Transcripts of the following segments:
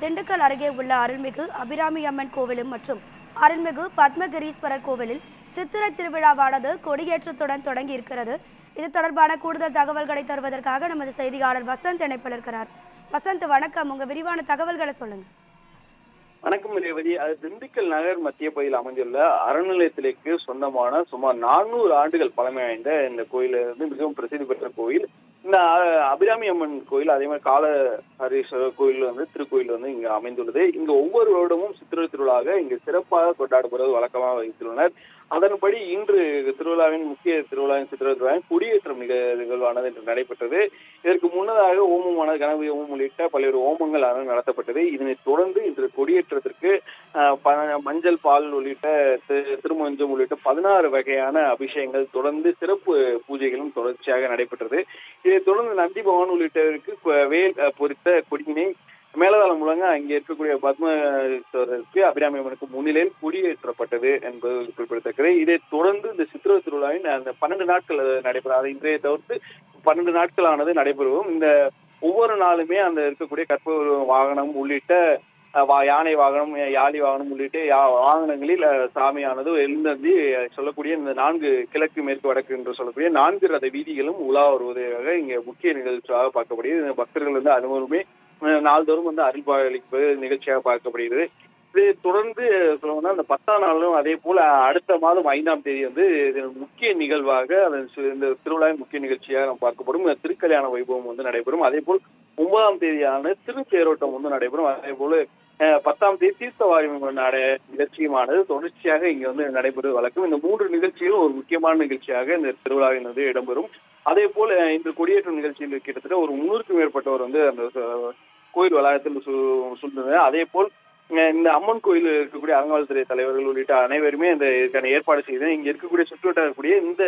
திண்டுக்கல் அருகே உள்ள அருள்மிகு அபிராமி அம்மன் கோவிலும் மற்றும் அருள்மிகு பத்மகிரீஸ்வரர் கோவிலில் சித்திரை திருவிழாவானது கொடியேற்றத்துடன் தொடங்கி இருக்கிறது. இது தொடர்பான கூடுதல் தகவல்களை தருவதற்காக நமது செய்தியாளர் வசந்த் இணைப்பில் இருக்கிறார். வசந்த், வணக்கம். உங்க விரிவான தகவல்களை சொல்லுங்க. வணக்கம் ரேவதி. அது திண்டுக்கல் நகர் மத்திய பகுதியில் அமைந்துள்ள அறநிலையத்திற்கு சொந்தமான சுமார் 400 ஆண்டுகள் பழமை வாய்ந்த இந்த கோயில் மிகவும் பிரசித்தி பெற்ற கோயில். இந்த அபிராமி அம்மன் கோயில், அதே மாதிரி கால ஹரீஸ்வரர் கோயில் திருக்கோயில் இங்க அமைந்துள்ளது. இங்க ஒவ்வொரு வருடமும் சித்திரை திருவிழாக இங்கு சிறப்பாக கொண்டாடப்படுவது வழக்கமாக வைத்துள்ளனர். அதன்படி இன்று திருவிழாவின் முக்கிய திருவிழாவின் சித்திரை திருவிழாவின் குடியேற்றம் நிகழ்வானது இன்று நடைபெற்றது. இதற்கு முன்னதாக ஓமமான கணபதி ஓமம் உள்ளிட்ட பல்வேறு ஓமங்கள் நடத்தப்பட்டது. இதனைத் தொடர்ந்து இன்று கொடியேற்றத்திற்கு மஞ்சள் பால் உள்ளிட்ட திருமஞ்சம் உள்ளிட்ட 16 வகையான அபிஷேகங்கள் தொடர்ந்து சிறப்பு பூஜைகளும் தொடர்ச்சியாக நடைபெற்றது. இதைத் தொடர்ந்து நந்தி பகவான் உள்ளிட்டவருக்கு வேல் பொறித்த கொடியினை மேலதாளம் முழங்க அங்கே இருக்கக்கூடிய பத்மேஸ்வரருக்கு அபிராமி அம்மனுக்கு முன்னிலையில் கொடியேற்றப்பட்டது என்பது குறிப்பிடத்தக்கது. இதைத் தொடர்ந்து இந்த சித்திரை திருவிழாவின் அந்த 12 நாட்கள் நடைபெறும். அதை இன்றைய தவிர்த்து 12 நாட்களானது நடைபெறும். இந்த ஒவ்வொரு நாளுமே அந்த இருக்கக்கூடிய கற்பூர வாகனம் உள்ளிட்ட யானை வாகனம், யாழி வாகனம் உள்ளிட்ட வாகனங்களில் சாமியானது எழுந்தந்தி சொல்லக்கூடிய இந்த 4 கிழக்கு மேற்கு வடக்கு என்று சொல்லக்கூடிய 4 ரத வீதிகளும் உலா வருவதாக இங்க முக்கிய நிகழ்ச்சியாக பார்க்கப்படுகிறது. பக்தர்கள் அனைவருமே நாள்தோறும் அருள்பாலிப்பது நிகழ்ச்சியாக பார்க்கப்படுகிறது. இதை தொடர்ந்து சொல்லணும்னா அந்த 10ஆம் நாளும் அதே போல அடுத்த மாதம் 5ஆம் தேதி முக்கிய நிகழ்வாக இந்த திருவிழாவின் முக்கிய நிகழ்ச்சியாக நாம் பார்க்கப்படும் திருக்கல்யாண வைபவம் நடைபெறும். அதே போல் 9ஆம் தேதியான திருத்தேரோட்டம் நடைபெறும். அதே போல 10ஆம் தேதி தீர்த்தவாரி நிகழ்ச்சியுமானது தொடர்ச்சியாக இங்க நடைபெறுவது வழக்கம். இந்த 3 நிகழ்ச்சிகளும் ஒரு முக்கியமான நிகழ்ச்சியாக இந்த திருவிழாவில் இடம்பெறும். அதே போல இந்த கொடியேற்றம் நிகழ்ச்சியில் கிட்டத்தட்ட ஒரு 300க்கும் மேற்பட்டவர் அந்த கோயில் வளாகத்தில் சூழ்ந்தனர். அதே போல் இந்த அம்மன் கோயில் இருக்கக்கூடிய அறங்காவல்துறை தலைவர்கள் உள்ளிட்ட அனைவருமே இதுக்கான ஏற்பாடு செய்து இங்க இருக்கக்கூடிய சுற்றுவட்டார இருக்கக்கூடிய இந்த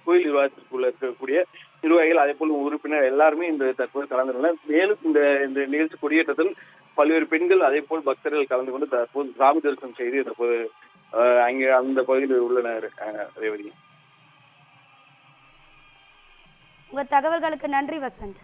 கோயில் நிர்வாகத்திற்குள்ள இருக்கக்கூடிய நிர்வாகிகள், அதே போல் உறுப்பினர் எல்லாருமே இந்த தற்போது கலந்துள்ளனர். மேலும் இந்த நிகழ்ச்சி கொடியேற்றத்தில் பல்வேறு பெண்கள் அதே போல் பக்தர்கள் கலந்து கொண்டு தற்போது சாமி தரிசனம் செய்து தற்போது அங்கே அந்த பகுதியில் உள்ளனர். ரேவதி, உங்க தகவல்களுக்கு நன்றி வசந்த்.